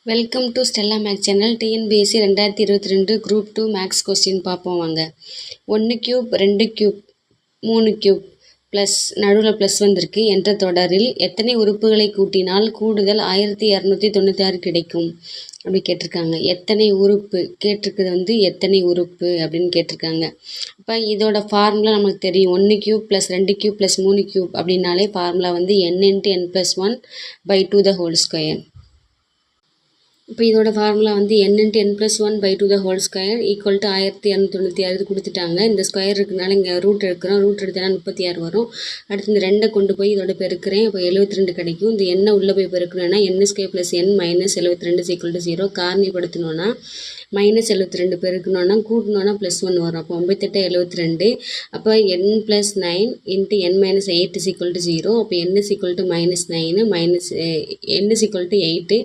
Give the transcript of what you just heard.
Welcome to Stella maths channel. TNPSC 2022 group 2 maths question பார்ப்போம் வாங்க. 1 cube 2 cube 3 cube plus நடுவில் plus வந்திருக்கு என்ற தொடரில் எத்தனை உறுப்புகளை கூட்டினால் கூடுதல் 1296 கிடைக்கும் அப்படி கேட்டிருக்காங்க. எத்தனை உறுப்பு கேட்டிருக்குது எத்தனை உறுப்பு அப்படின்னு கேட்டிருக்காங்க. இப்போ இதோட ஃபார்முலா நமக்கு தெரியும். 1 cube plus 2 cube plus 3 cube அப்படின்னாலே ஃபார்முலா n × n+1/2 இப்போ இதோட formula n × n+1/2 equal to 1296 கொடுத்துட்டாங்க. இந்த ஸ்கொயர் இருக்கிறனால இங்கே ரூட் எடுக்கிறோம். ரூட் எடுத்தனா 36 வரும். அடுத்து இந்த 2 கொண்டு போய் இதோட பெருக்கிறேன். இப்போ 72 கிடைக்கும். இந்த எண்ணை உள்ளே போய் பெருக்கணும்னா n² + n - 72 = 0. காரணிப்படுத்தணும்னா -72 பெருக்கணும்னா கூட்டணும்னா +1 வரும். அப்போ 58 72. அப்போ n + 9 × n - 8 = 0. அப்போ n = -9 n = 8